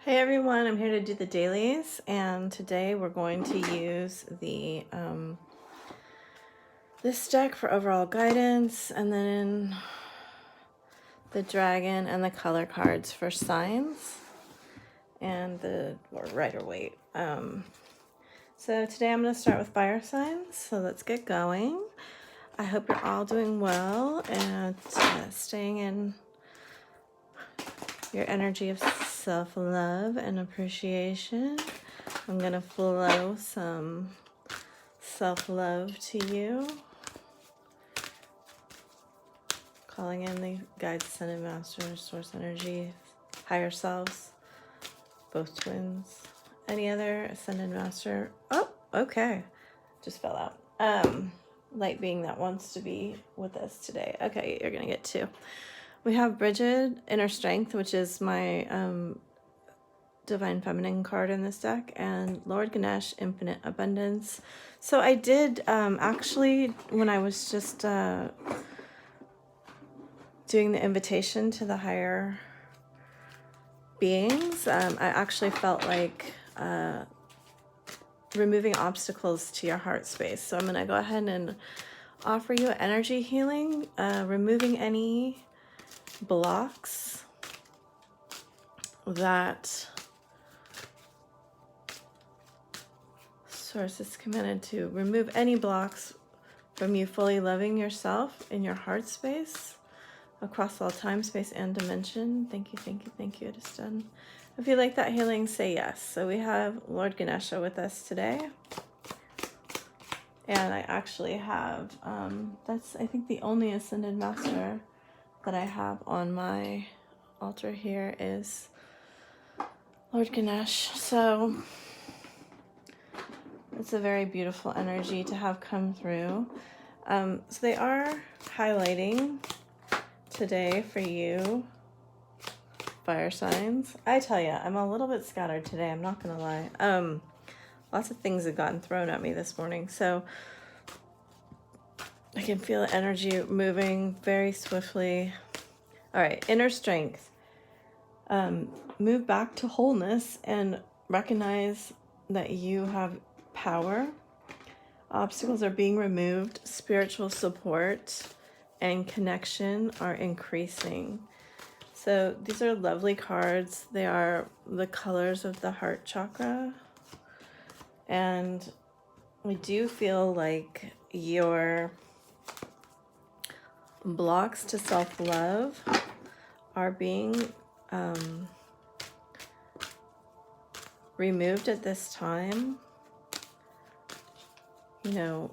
Hey everyone, I'm here to do the dailies, and today we're going to use the this deck for overall guidance, and then the dragon and the color cards for signs and the Rider-Waite. So today I'm going to start with fire signs, so let's get going. I hope you're all doing well and staying in your energy of self-love and appreciation. I'm going to flow some self-love to you. Calling in the guides, ascended masters, source energy, higher selves, both twins. Any other ascended master? Oh, okay. Just fell out. Light being that wants to be with us today. Okay, you're going to get two. We have Bridget, Inner Strength, which is my Divine Feminine card in this deck, and Lord Ganesh, Infinite Abundance. So I did actually, when I was just doing the invitation to the higher beings, I actually felt like removing obstacles to your heart space. So I'm going to go ahead and offer you energy healing, removing any blocks that Source is commanded to remove any blocks from you fully loving yourself in your heart space across all time, space, and dimension. Thank you, thank you, thank you. It is done. If you like that healing, say yes. So we have Lord Ganesha with us today. And I actually have, that's I think the only Ascended Master that I have on my altar here is Lord Ganesh. So it's a very beautiful energy to have come through. So they are highlighting today for you fire signs. I tell you, I'm a little bit scattered today, I'm not gonna lie. Lots of things have gotten thrown at me this morning, so I can feel the energy moving very swiftly. All right, inner strength. Move back to wholeness and recognize that you have power. Obstacles are being removed. Spiritual support and connection are increasing. So these are lovely cards. They are the colors of the heart chakra. And I do feel like your blocks to self-love are being removed at this time. You know,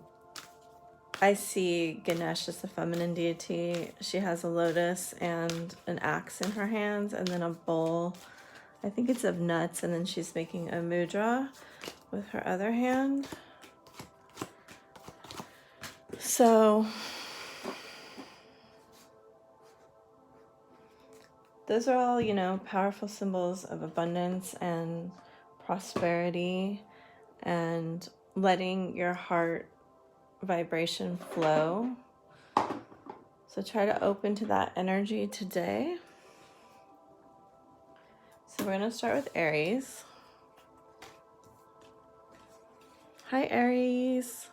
I see Ganesh as the feminine deity. She has a lotus and an axe in her hands, and then a bowl, I think it's of nuts, and then she's making a mudra with her other hand. So those are all, you know, powerful symbols of abundance and prosperity and letting your heart vibration flow. So try to open to that energy today. So we're going to start with Aries. Hi Aries.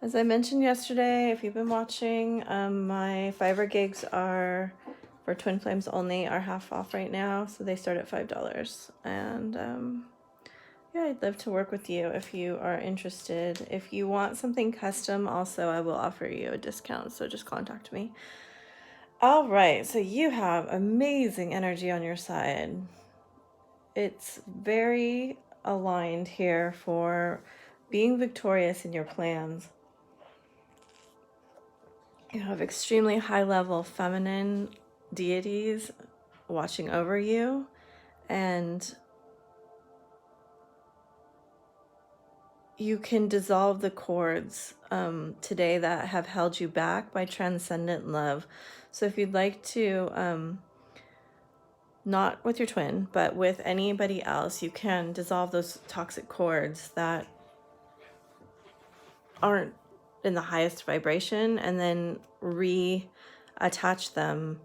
As I mentioned yesterday, if you've been watching, my Fiverr gigs are for Twin Flames only, are half off right now, so they start at $5. And yeah, I'd love to work with you if you are interested. If you want something custom, also I will offer you a discount, so just contact me. All right, so you have amazing energy on your side. It's very aligned here for being victorious in your plans. You have extremely high level feminine deities watching over you, and you can dissolve the cords today that have held you back by transcendent love. So if you'd like to, not with your twin, but with anybody else, you can dissolve those toxic cords that aren't in the highest vibration and then reattach them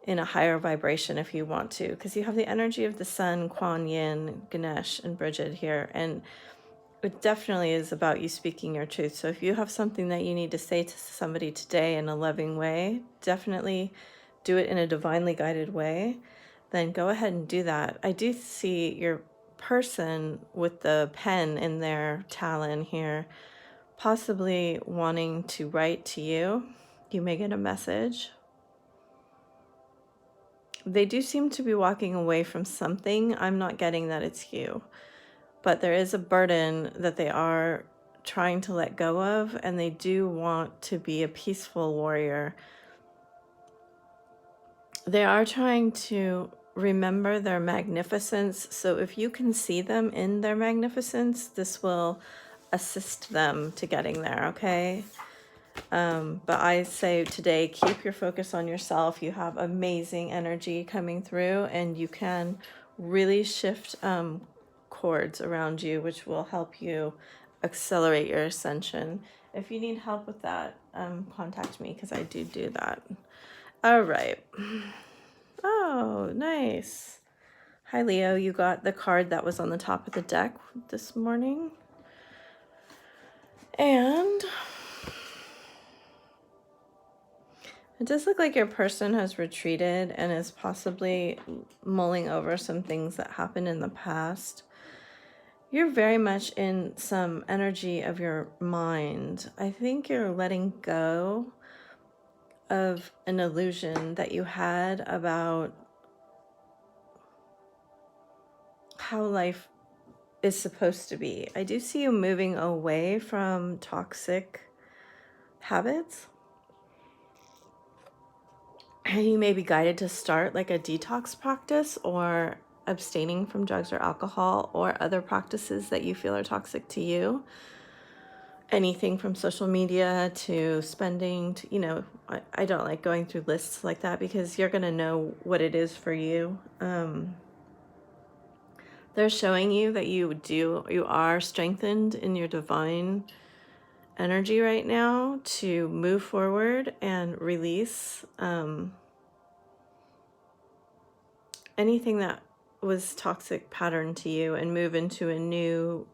in a higher vibration if you want to, because you have the energy of the sun, Kuan Yin, Ganesh, and Bridget here, and it definitely is about you speaking your truth. So if you have something that you need to say to somebody today in a loving way, definitely do it in a divinely guided way. Then go ahead and do that. I do see your person with the pen in their talon here, possibly wanting to write to you. You may get a message. They do seem to be walking away from something. I'm not getting that it's you, but there is a burden that they are trying to let go of, and they do want to be a peaceful warrior. They are trying to remember their magnificence. So if you can see them in their magnificence, this will assist them to getting there, okay? But I say today, keep your focus on yourself. You have amazing energy coming through, and you can really shift cords around you, which will help you accelerate your ascension. If you need help with that, contact me, because I do that. All right. Oh, nice. Hi, Leo. You got the card that was on the top of the deck this morning. And it does look like your person has retreated and is possibly mulling over some things that happened in the past. You're very much in some energy of your mind. I think you're letting go of an illusion that you had about how life is supposed to be. I do see you moving away from toxic habits. And you may be guided to start like a detox practice, or abstaining from drugs or alcohol or other practices that you feel are toxic to you. Anything from social media to spending to, you know, I don't like going through lists like that, because you're going to know what it is for you. They're showing you that you are strengthened in your divine energy right now to move forward and release anything that was toxic pattern to you, and move into a new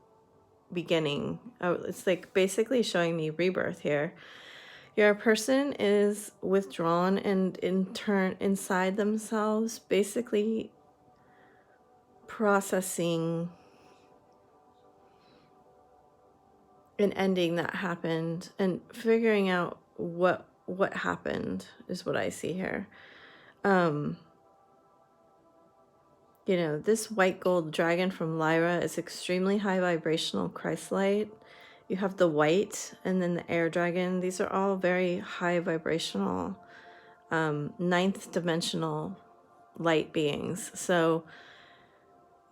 beginning. Oh, it's like basically showing me rebirth here. Your person is withdrawn and in turn inside themselves, basically processing an ending that happened and figuring out what happened is what I see here. You know, this white gold dragon from Lyra is extremely high vibrational Christ light. You have the white and then the air dragon. These are all very high vibrational, ninth dimensional light beings. So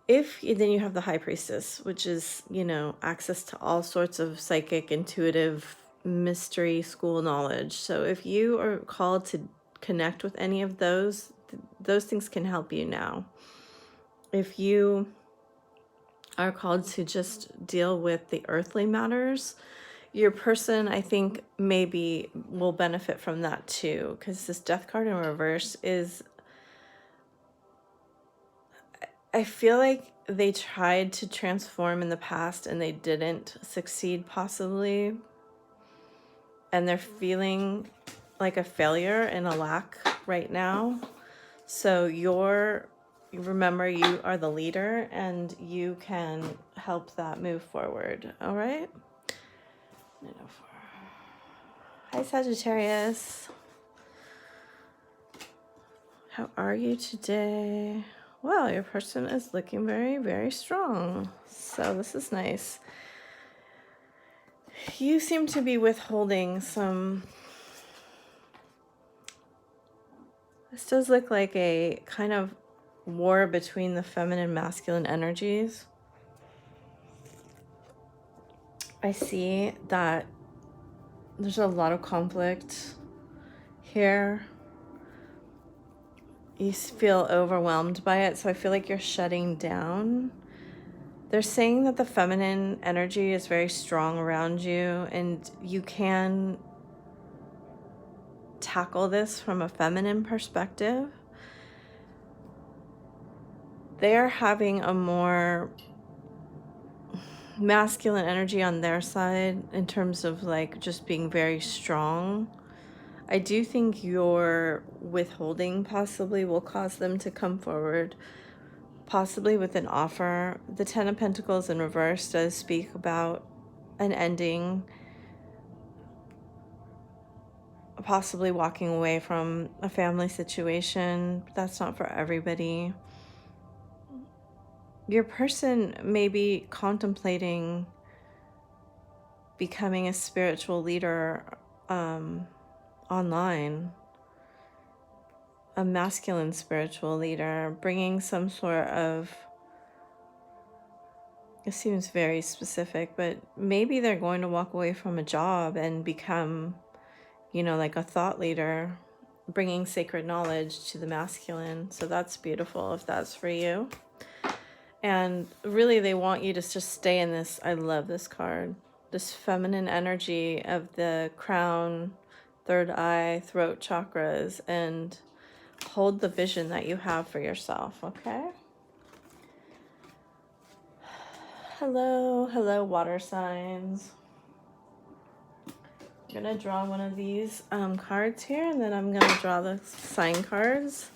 then you have the high priestess, which is, you know, access to all sorts of psychic, intuitive, mystery school knowledge. So if you are called to connect with any of those things can help you now. If you are called to just deal with the earthly matters, your person, I think, maybe will benefit from that too, because this death card in reverse is, I feel like they tried to transform in the past and they didn't succeed possibly, and they're feeling like a failure and a lack right now. So remember, you are the leader and you can help that move forward. All right. Hi, Sagittarius. How are you today? Well, your person is looking very, very strong. So this is nice. You seem to be withholding some. This does look like a kind of war between the feminine and masculine energies. I see that there's a lot of conflict here. You feel overwhelmed by it, so I feel like you're shutting down. They're saying that the feminine energy is very strong around you, and you can tackle this from a feminine perspective. they're having a more masculine energy on their side in terms of like just being very strong. I do think your withholding possibly will cause them to come forward, possibly with an offer. The Ten of Pentacles in reverse does speak about an ending, possibly walking away from a family situation. That's not for everybody. Your person may be contemplating becoming a spiritual leader online, a masculine spiritual leader, bringing some sort of, it seems very specific, but maybe they're going to walk away from a job and become, you know, like a thought leader, bringing sacred knowledge to the masculine. So that's beautiful if that's for you. And really they want you to just stay in this, I love this card, this feminine energy of the crown, third eye, throat chakras, and hold the vision that you have for yourself, okay? Hello, water signs. I'm gonna draw one of these cards here, and then I'm gonna draw the sign cards.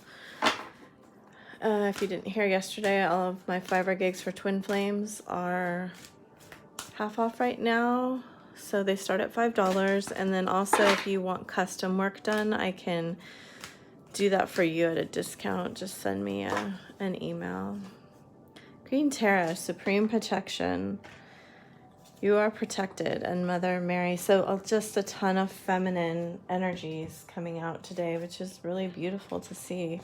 If you didn't hear yesterday, all of my Fiverr gigs for Twin Flames are half off right now. So they start at $5. And then also if you want custom work done, I can do that for you at a discount. Just send me an email. Green Tarot, Supreme Protection. You are protected, and Mother Mary. So just a ton of feminine energies coming out today, which is really beautiful to see.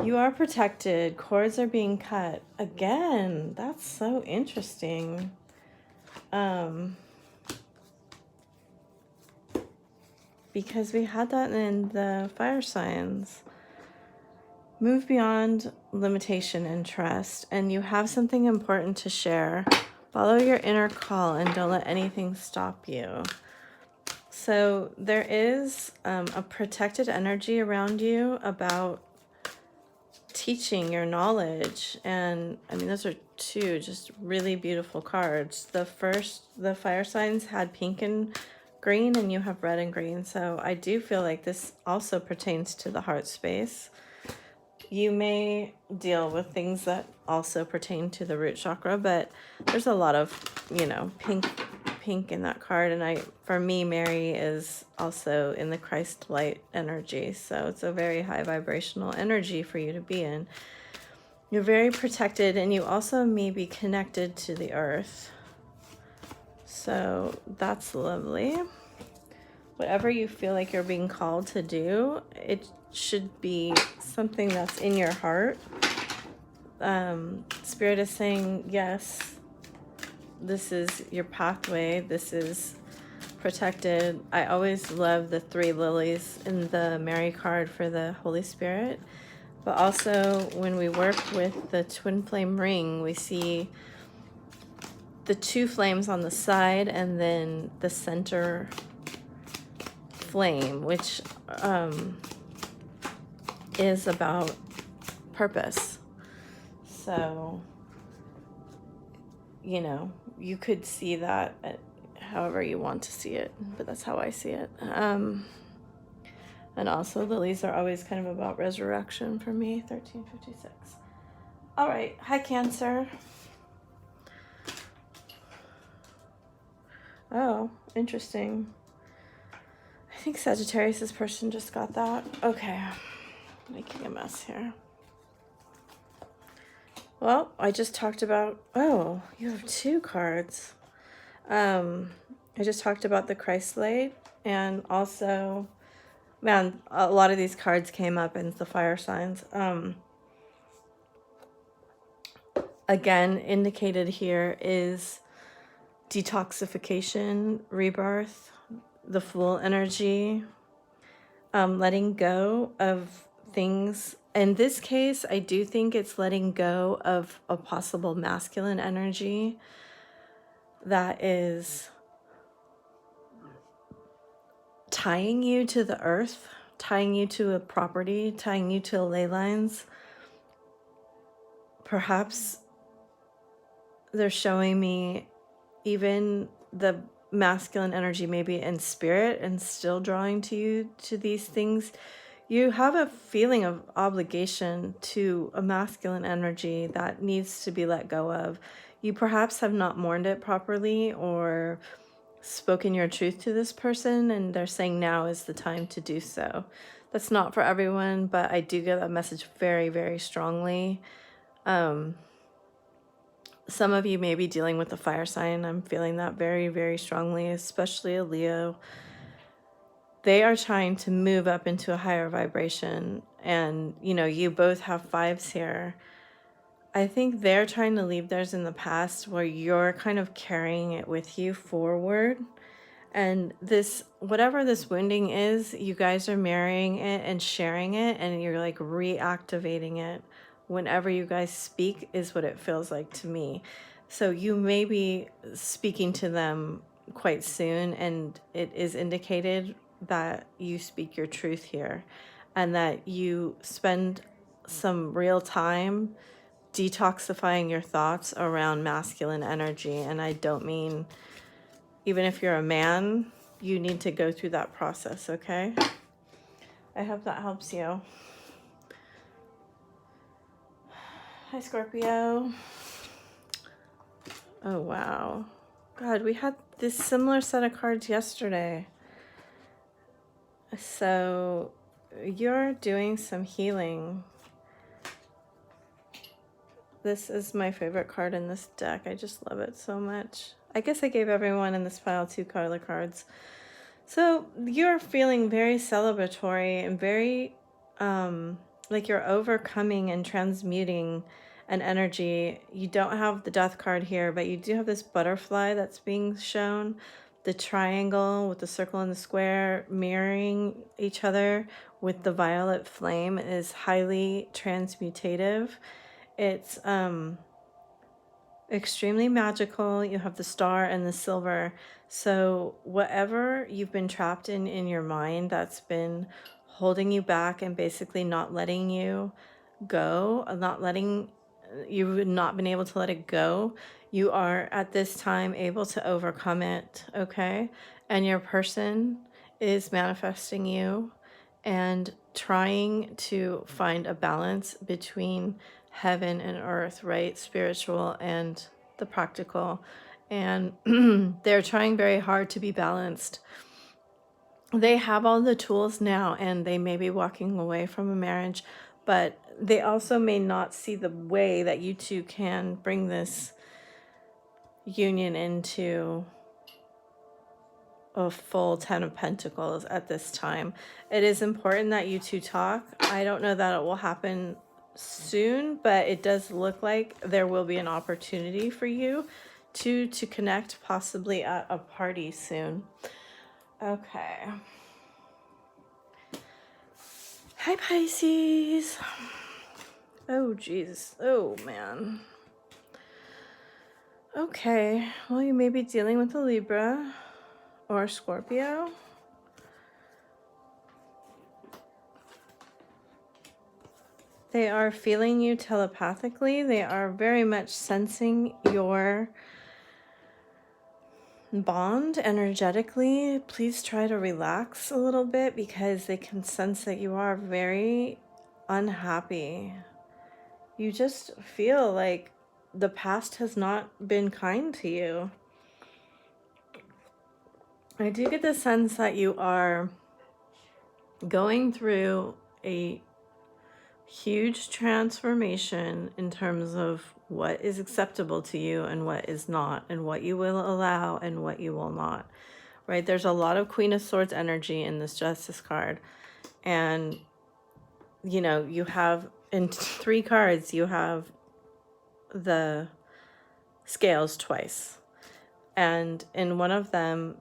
You are protected. Cords are being cut. Again, that's so interesting. Because we had that in the fire signs. Move beyond limitation and trust. And you have something important to share. Follow your inner call and don't let anything stop you. So there is a protected energy around you about teaching your knowledge. And I mean, those are two just really beautiful cards. The fire signs had pink and green, and you have red and green. So I do feel like this also pertains to the heart space. You may deal with things that also pertain to the root chakra, but there's a lot of, you know, pink in that card. And for me, Mary is also in the Christ light energy. So it's a very high vibrational energy for you to be in. You're very protected, and you also may be connected to the earth. So that's lovely. Whatever you feel like you're being called to do, it should be something that's in your heart. Spirit is saying, yes, this is your pathway. This is protected. I always love the 3 lilies in the Mary card for the Holy Spirit. But also when we work with the twin flame ring, we see the 2 flames on the side and then the center flame, which is about purpose. So, you know, you could see that however you want to see it, but that's how I see it. And also lilies are always kind of about resurrection for me. 1356. All right. Hi, Cancer. Oh, interesting. I think Sagittarius' person just got that. Okay. Making a mess here. Well, I just talked about, oh, you have 2 cards. I just talked about the Christ light, and also, man, a lot of these cards came up in the fire signs. Again, indicated here is detoxification, rebirth, the Fool energy, letting go of things. In this case, I do think it's letting go of a possible masculine energy that is tying you to the earth, tying you to a property, tying you to ley lines, perhaps they're showing me even the masculine energy maybe in spirit and still drawing to you to these things. You have a feeling of obligation to a masculine energy that needs to be let go of. You perhaps have not mourned it properly or spoken your truth to this person, and they're saying now is the time to do so. That's not for everyone, but I do get that message very, very strongly. Some of you may be dealing with a fire sign. I'm feeling that very, very strongly, especially a Leo. They are trying to move up into a higher vibration. And, you know, you both have fives here. I think they're trying to leave theirs in the past where you're kind of carrying it with you forward. And this, whatever this wounding is, you guys are marrying it and sharing it, and you're like reactivating it. Whenever you guys speak is what it feels like to me. So you may be speaking to them quite soon, and it is indicated that you speak your truth here and that you spend some real time detoxifying your thoughts around masculine energy. And I don't mean, even if you're a man, you need to go through that process, okay? I hope that helps you. Hi, Scorpio. Oh, wow. God, we had this similar set of cards yesterday. So you're doing some healing. This is my favorite card in this deck. I just love it so much. I guess I gave everyone in this pile 2 color cards. So you're feeling very celebratory and very like you're overcoming and transmuting an energy. You don't have the death card here, but you do have this butterfly that's being shown. The triangle with the circle and the square mirroring each other with the violet flame is highly transmutative. It's extremely magical. You have the star and the silver. So whatever you've been trapped in your mind that's been holding you back and basically not letting you go, you've not been able to let it go, you are at this time able to overcome it, okay? And your person is manifesting you and trying to find a balance between heaven and earth, right? Spiritual and the practical. And they're trying very hard to be balanced. They have all the tools now, and they may be walking away from a marriage, but they also may not see the way that you two can bring this union into a full 10 of Pentacles at this time. It is important that you two talk. I don't know that it will happen soon, but it does look like there will be an opportunity for you to connect, possibly at a party soon. Okay. Hi, Pisces. Oh, geez. Oh, man. Okay. Well, you may be dealing with a Libra or a Scorpio. They are feeling you telepathically. They are very much sensing your bond energetically. Please try to relax a little bit because they can sense that you are very unhappy. You just feel like the past has not been kind to you. I do get the sense that you are going through a huge transformation in terms of what is acceptable to you and what is not, and what you will allow and what you will not, right? There's a lot of Queen of Swords energy in this Justice card. And, you know, you have, in 3 cards, you have the scales twice. And in one of them,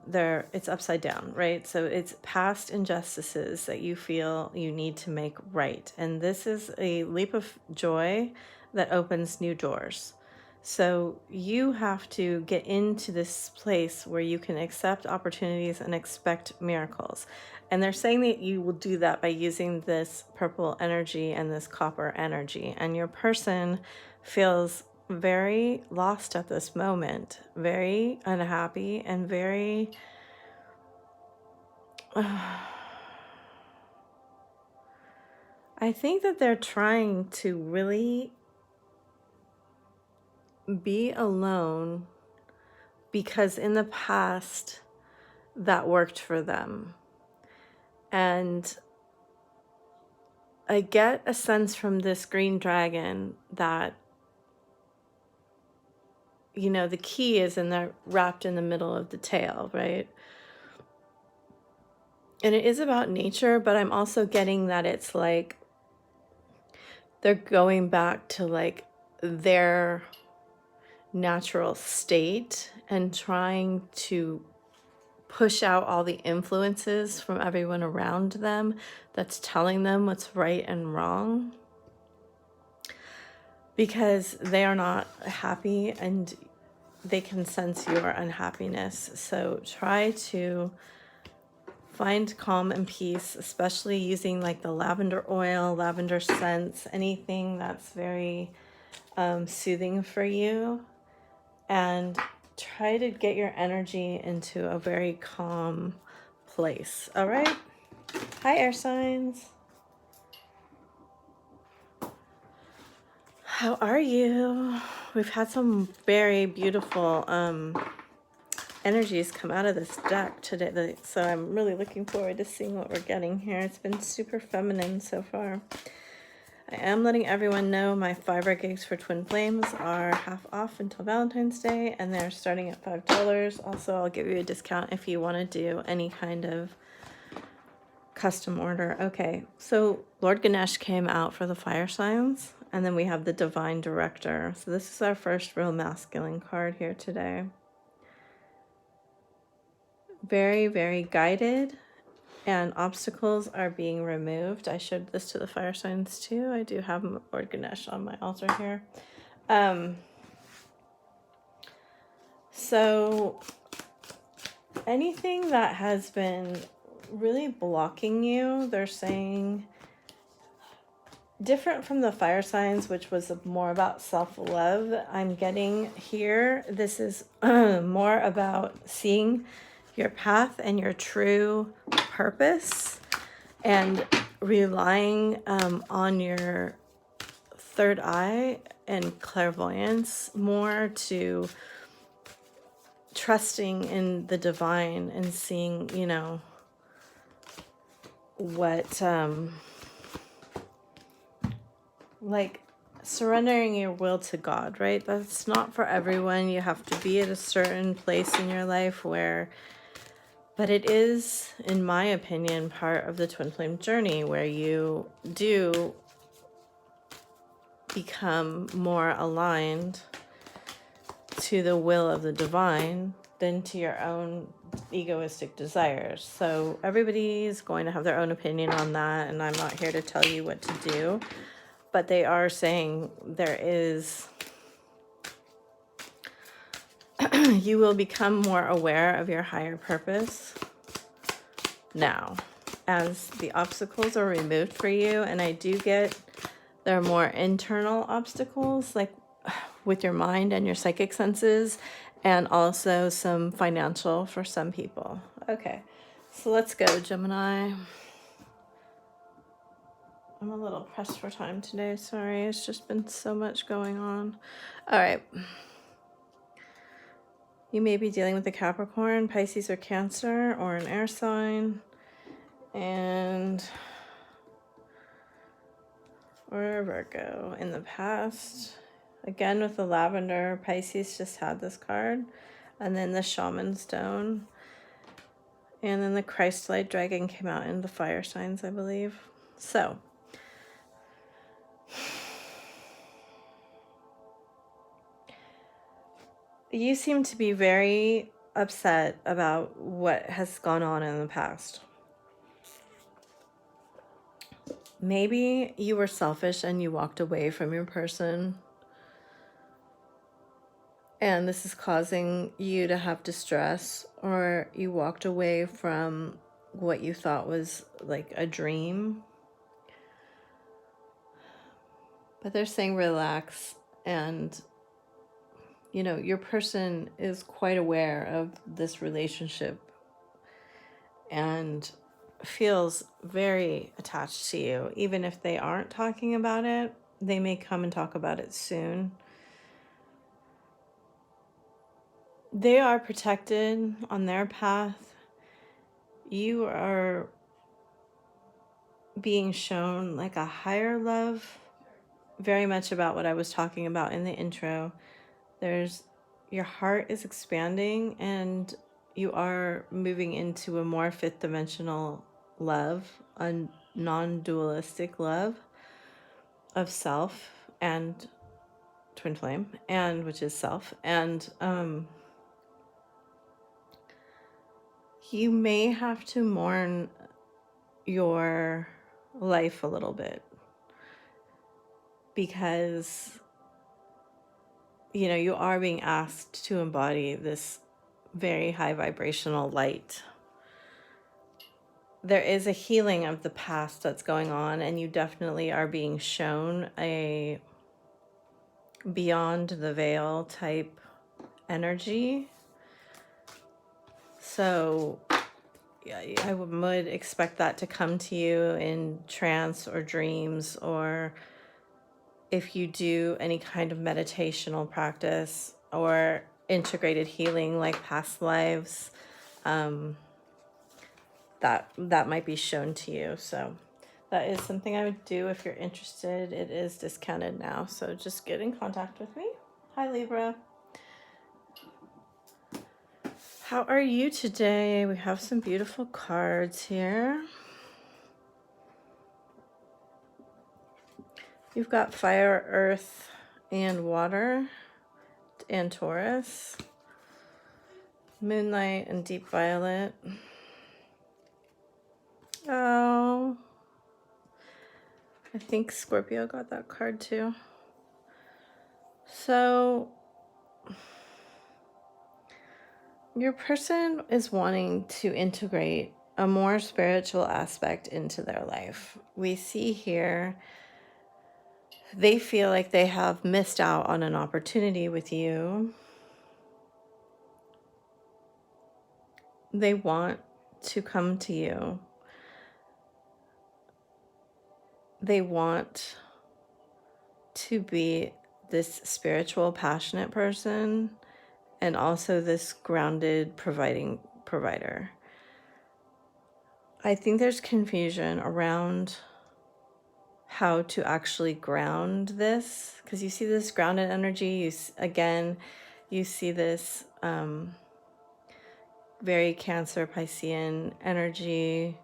it's upside down, right? So it's past injustices that you feel you need to make right. And this is a leap of joy that opens new doors. So you have to get into this place where you can accept opportunities and expect miracles. And they're saying that you will do that by using this purple energy and this copper energy. And your person feels very lost at this moment, very unhappy, and very I think that they're trying to really be alone because in the past that worked for them. And I get a sense from this green dragon that, you know, the key is in there wrapped in the middle of the tail, right? And it is about nature, but I'm also getting that it's like they're going back to like their natural state and trying to push out all the influences from everyone around them that's telling them what's right and wrong, because they are not happy and they can sense your unhappiness. So try to find calm and peace, especially using like the lavender oil, lavender scents, anything that's very soothing for you, and try to get your energy into a very calm place. All right. Hi, air signs. How are you? We've had some very beautiful energies come out of this deck today, so I'm really looking forward to seeing what we're getting here. It's been super feminine so far. I am letting everyone know my Fiverr gigs for Twin Flames are half off until Valentine's Day, and they're starting at $5. Also, I'll give you a discount if you want to do any kind of custom order. Okay, so Lord Ganesh came out for the fire signs, and then we have the Divine Director. So this is our first real masculine card here today. Very, very guided, and obstacles are being removed. I showed this to the fire signs too. I do have Lord Ganesh on my altar here. So anything that has been really blocking you, they're saying, different from the fire signs, which was more about self-love, I'm getting here, this is more about seeing your path and your true purpose, and relying on your third eye and clairvoyance more, to trusting in the divine and seeing, you know, what like surrendering your will to God, right? That's not for everyone. You have to be at a certain place in your life where, but it is, in my opinion, part of the twin flame journey where you do become more aligned to the will of the divine than to your own egoistic desires. So everybody's going to have their own opinion on that, and I'm not here to tell you what to do, but they are saying there is you will become more aware of your higher purpose now as the obstacles are removed for you. And I do get there are more internal obstacles, like with your mind and your psychic senses, and also some financial for some people. Okay, so let's go, Gemini. I'm a little pressed for time today. Sorry, it's just been so much going on. All right. You may be dealing with a Capricorn, Pisces, or Cancer, or an air sign. Or Virgo in the past. Again, with the lavender, Pisces just had this card. And then the shaman stone. And then the Christ-like dragon came out in the fire signs, I believe. So you seem to be very upset about what has gone on in the past. Maybe you were selfish and you walked away from your person, and this is causing you to have distress, or you walked away from what you thought was like a dream. But they're saying relax. And, you know, your person is quite aware of this relationship and feels very attached to you. Even if they aren't talking about it, they may come and talk about it soon. They are protected on their path. You are being shown like a higher love, very much about what I was talking about in the intro. Your heart is expanding and you are moving into a more fifth dimensional love, a non-dualistic love of self and twin flame, and which is self. And you may have to mourn your life a little bit, because you know you are being asked to embody this very high vibrational light. There is a healing of the past that's going on, and you definitely are being shown a beyond the veil type energy. So yeah, I would expect that to come to you in trance or dreams, or if you do any kind of meditational practice or integrated healing like past lives, that might be shown to you. So that is something I would do if you're interested. It is discounted now, so just get in contact with me. Hi, Libra. How are you today? We have some beautiful cards here. You've got fire, earth, and water, and Taurus. Moonlight and deep violet. Oh, I think Scorpio got that card too. So your person is wanting to integrate a more spiritual aspect into their life. We see here they feel like they have missed out on an opportunity with you. They want to come to you. They want to be this spiritual, passionate person, and also this grounded, provider. I think there's confusion around how to actually ground this, because you see this grounded energy. You see this very Cancer Piscean energy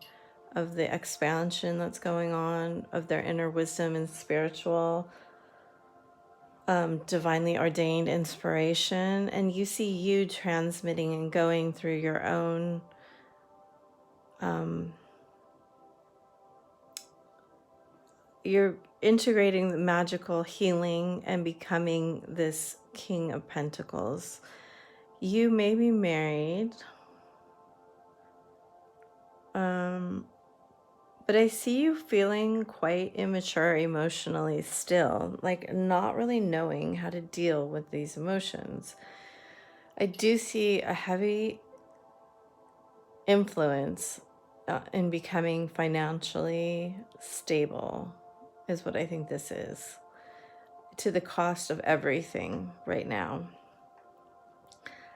of the expansion that's going on, of their inner wisdom and spiritual, divinely ordained inspiration. And you see you transmitting and going through your own you're integrating the magical healing and becoming this King of Pentacles. You may be married, but I see you feeling quite immature emotionally still, like not really knowing how to deal with these emotions. I do see a heavy influence in becoming financially stable, is what I think this is, to the cost of everything right now.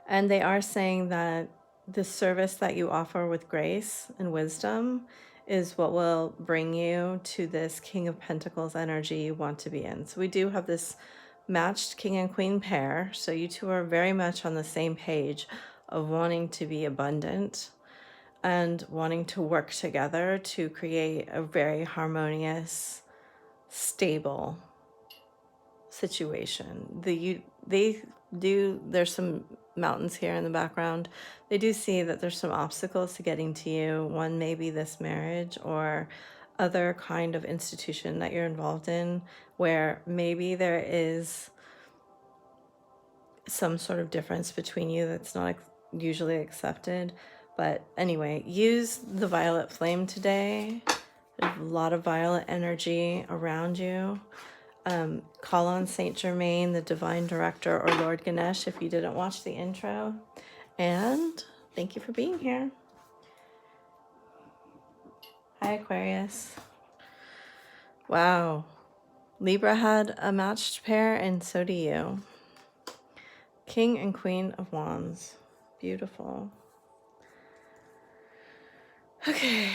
And they are saying that the service that you offer with grace and wisdom is what will bring you to this King of Pentacles energy you want to be in. So we do have this matched King and Queen pair. So you two are very much on the same page of wanting to be abundant and wanting to work together to create a very harmonious, stable situation. There's some mountains here in the background. They do see that there's some obstacles to getting to you. One may be this marriage or other kind of institution that you're involved in, where maybe there is some sort of difference between you that's not usually accepted. But anyway, use the violet flame today. There's a lot of violet energy around you. call on Saint Germain, the divine director, or Lord Ganesh if you didn't watch the intro. And thank you for being here. Hi, Aquarius. Wow. Libra had a matched pair, and so do you. King and Queen of Wands. Beautiful. Okay.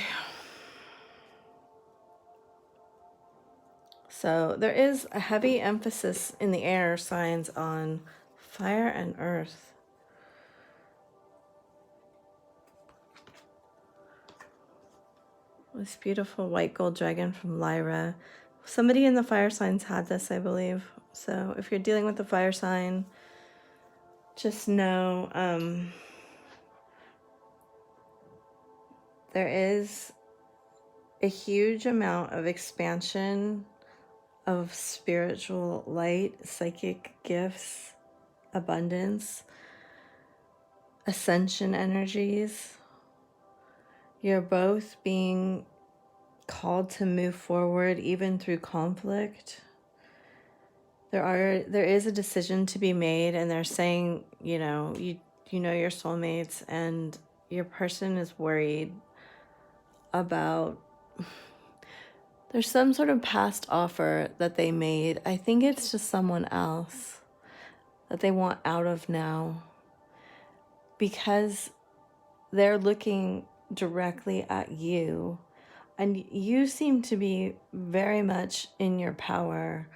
So there is a heavy emphasis in the air signs on fire and earth. This beautiful white gold dragon from Lyra. Somebody in the fire signs had this, I believe. So if you're dealing with the fire sign, just know there is a huge amount of expansion of spiritual light, psychic gifts, abundance, ascension energies. You're both being called to move forward even through conflict. There is a decision to be made, and they're saying, you know your soulmates, and your person is worried about, there's some sort of past offer that they made. I think it's just someone else that they want out of now, because they're looking directly at you, and you seem to be very much in your power,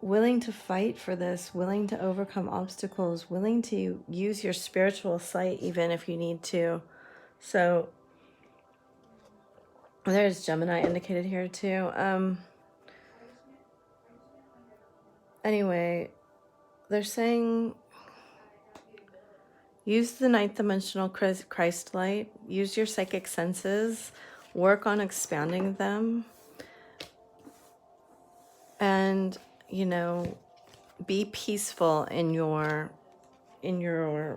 willing to fight for this, willing to overcome obstacles, willing to use your spiritual sight even if you need to. So there's Gemini indicated here too. Anyway, they're saying use the ninth dimensional Christ light, use your psychic senses, work on expanding them, and be peaceful in your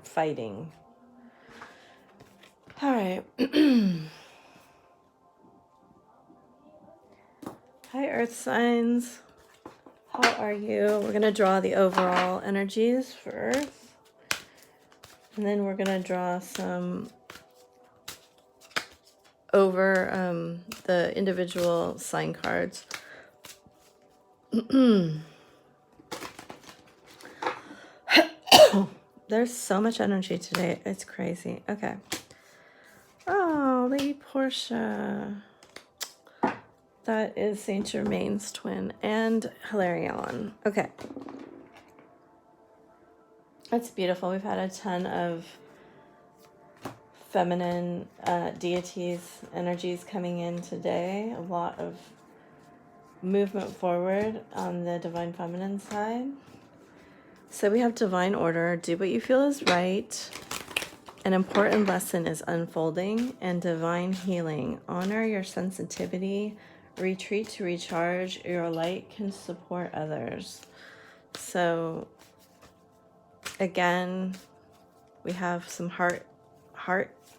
fighting. All right. Hi, Earth signs. How are you? We're going to draw the overall energies for Earth. And then we're going to draw some over the individual sign cards. There's so much energy today. It's crazy. Okay. Oh, Lady Portia. That is Saint Germain's twin and Hilarion. Okay. That's beautiful. We've had a ton of feminine deities, energies coming in today. A lot of movement forward on the divine feminine side. So we have divine order. Do what you feel is right. An important lesson is unfolding, and divine healing. Honor your sensitivity. Retreat to recharge. Your light can support others. So again, we have some heart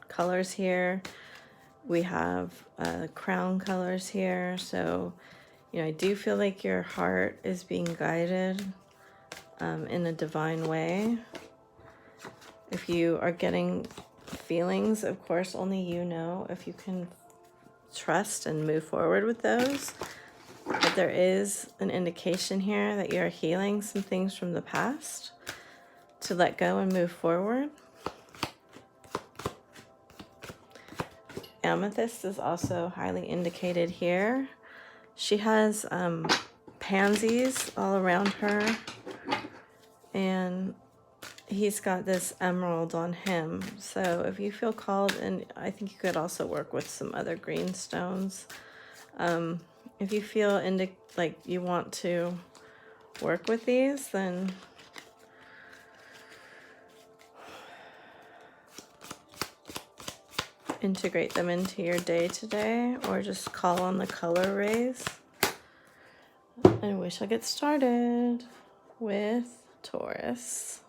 colors here. We have crown colors here. So, I do feel like your heart is being guided in a divine way. If you are getting feelings, of course, only you know if you can trust and move forward with those. But there is an indication here that you're healing some things from the past to let go and move forward. Amethyst is also highly indicated here. She has pansies all around her, and he's got this emerald on him. So if you feel called, and I think you could also work with some other green stones. If you feel like you want to work with these, then integrate them into your day today, or just call on the color rays. And we shall get started with Taurus.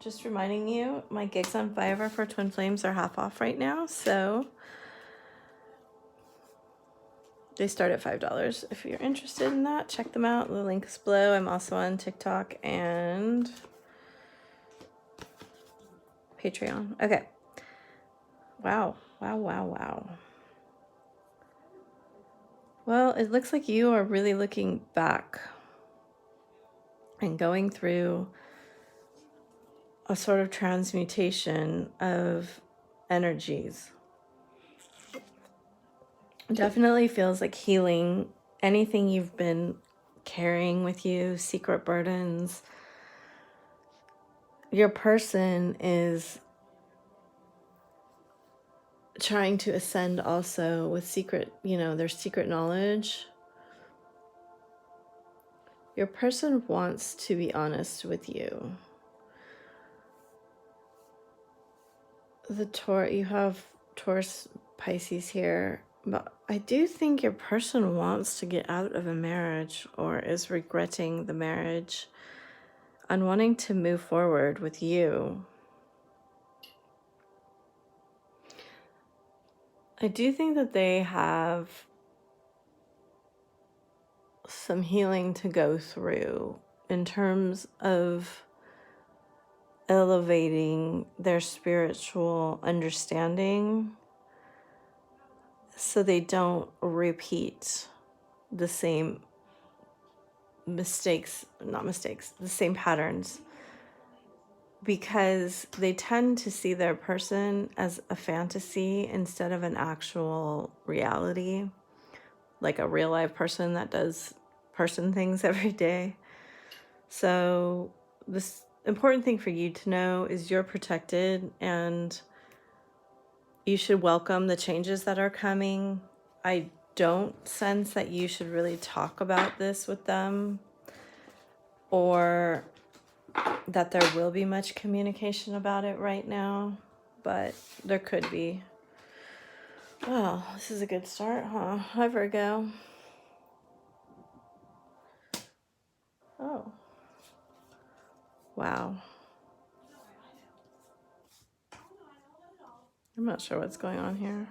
Just reminding you, my gigs on Fiverr for Twin Flames are half off right now. So They start at $5. If you're interested in that, check them out. The link is below. I'm also on TikTok and Patreon. Okay. Wow. Wow, wow, wow. Well, it looks like you are really looking back and going through a sort of transmutation of energies. Definitely feels like healing anything you've been carrying with you, secret burdens. Your person is trying to ascend also with secret, their secret knowledge. Your person wants to be honest with you. You have Taurus, Pisces here, but I do think your person wants to get out of a marriage or is regretting the marriage and wanting to move forward with you. I do think that they have some healing to go through in terms of elevating their spiritual understanding so they don't repeat the same the same patterns, because they tend to see their person as a fantasy instead of an actual reality, like a real life person that does person things every day. So this important thing for you to know is you're protected and you should welcome the changes that are coming. I don't sense that you should really talk about this with them or that there will be much communication about it right now, but there could be. Well, this is a good start, huh? Hi, Virgo. Oh. Wow. I'm not sure what's going on here.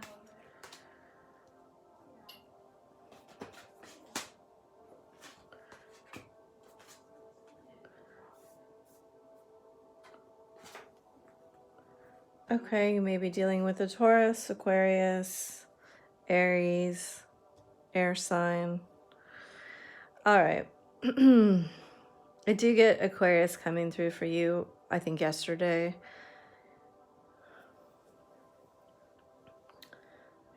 Okay, you may be dealing with a Taurus, Aquarius, Aries, air sign. All right. I do get Aquarius coming through for you, I think yesterday.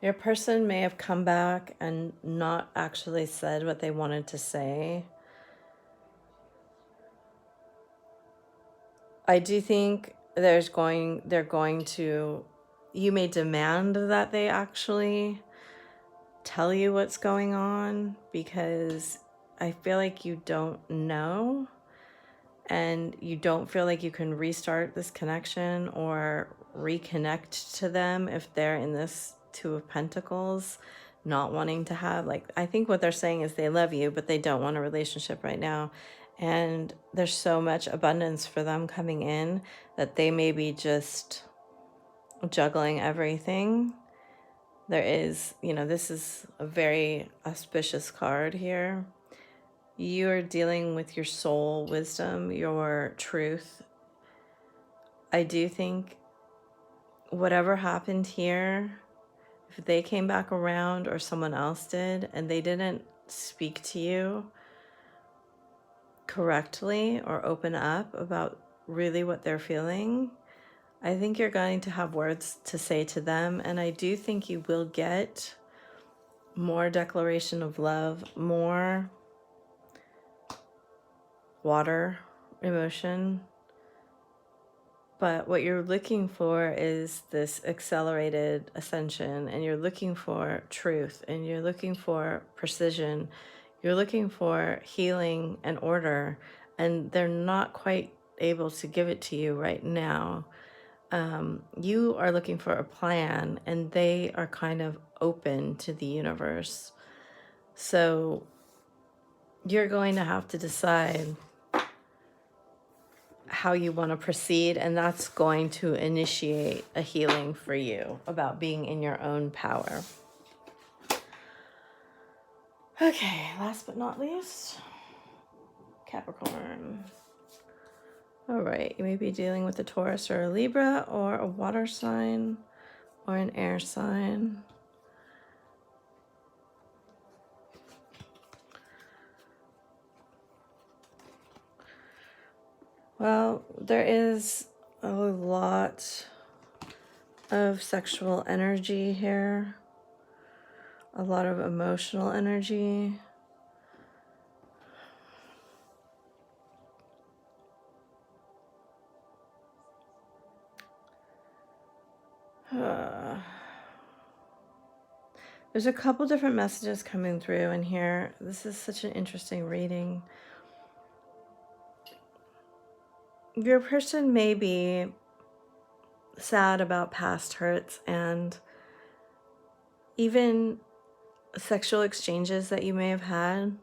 Your person may have come back and not actually said what they wanted to say. I do think they're going to, you may demand that they actually tell you what's going on, because I feel like you don't know and you don't feel like you can restart this connection or reconnect to them if they're in this Two of Pentacles, not wanting to have, I think what they're saying is they love you, but they don't want a relationship right now. And there's so much abundance for them coming in that they may be just juggling everything. There is, this is a very auspicious card here. You're dealing with your soul wisdom, your truth. I do think whatever happened here, if they came back around or someone else did and they didn't speak to you correctly or open up about really what they're feeling, I think you're going to have words to say to them. And I do think you will get more declaration of love, more water emotion. But what you're looking for is this accelerated ascension, and you're looking for truth, and you're looking for precision. You're looking for healing and order, and they're not quite able to give it to you right now. You are looking for a plan, and they are kind of open to the universe. So you're going to have to decide how you want to proceed, and that's going to initiate a healing for you about being in your own power. Okay, last but not least, Capricorn. All right, you may be dealing with a Taurus or a Libra or a water sign or an air sign. Well, there is a lot of sexual energy here, a lot of emotional energy. There's a couple different messages coming through in here. This is such an interesting reading. Your person may be sad about past hurts and even sexual exchanges that you may have had,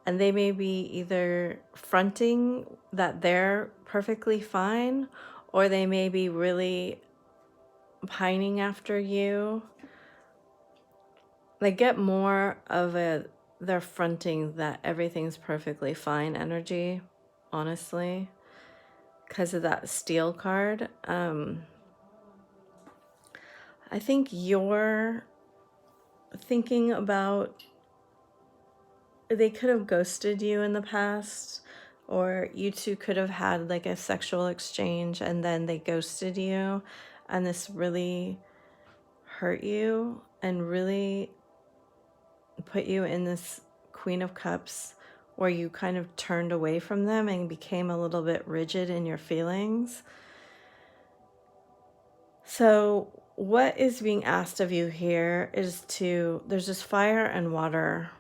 and they may be either fronting that they're perfectly fine, or they may be really pining after you. They get more of they're fronting that everything's perfectly fine energy, honestly, because of that steel card. I think you're thinking about, they could have ghosted you in the past, or you two could have had like a sexual exchange and then they ghosted you, and this really hurt you and really put you in this Queen of Cups where you kind of turned away from them and became a little bit rigid in your feelings. So what is being asked of you here is there's this fire and water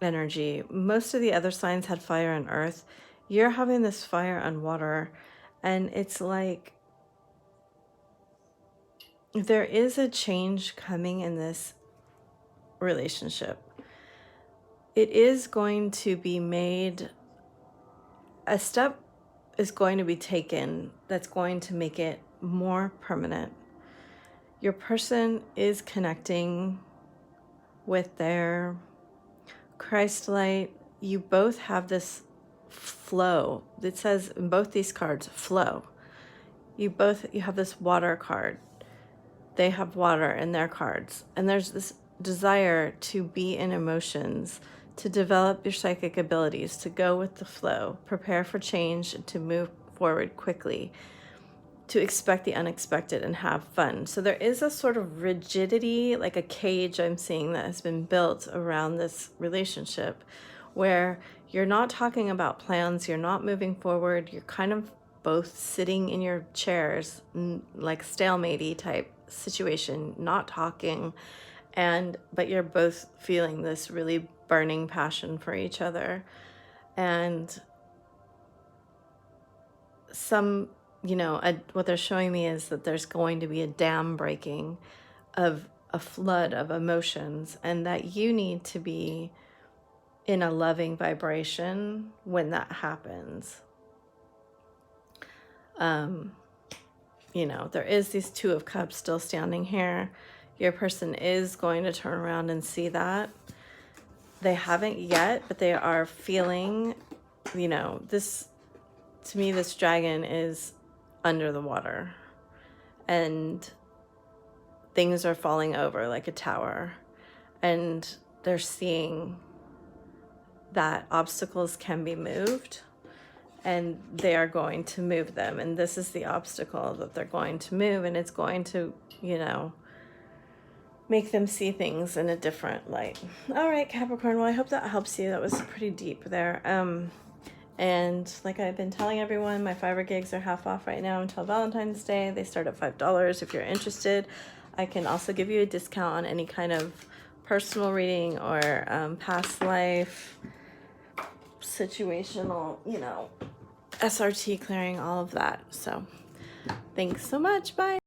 energy. Most of the other signs had fire and earth. You're having this fire and water, and it's like there is a change coming in this relationship. It is going to be made, a step is going to be taken that's going to make it more permanent. Your person is connecting with their Christ light. You both have this flow. It says in both these cards, flow. You have this water card. They have water in their cards. And there's this desire to be in emotions, to develop your psychic abilities, to go with the flow, prepare for change, to move forward quickly, to expect the unexpected and have fun. So there is a sort of rigidity, like a cage I'm seeing, that has been built around this relationship, where you're not talking about plans, you're not moving forward, you're kind of both sitting in your chairs, like stalemate-y type situation, not talking, but you're both feeling this really burning passion for each other. And what they're showing me is that there's going to be a dam breaking of a flood of emotions, and that you need to be in a loving vibration when that happens. There is these Two of Cups still standing here. Your person is going to turn around and see that. They haven't yet, but they are feeling, this, to me, this dragon is under the water and things are falling over like a tower, and they're seeing that obstacles can be moved, and they are going to move them, and this is the obstacle that they're going to move, and it's going to make them see things in a different light. All right, Capricorn, well, I hope that helps you. That was pretty deep there. And like I've been telling everyone, my Fiverr gigs are half off right now until Valentine's Day. They start at $5 if you're interested. I can also give you a discount on any kind of personal reading or past life, situational, SRT clearing, all of that. So thanks so much. Bye.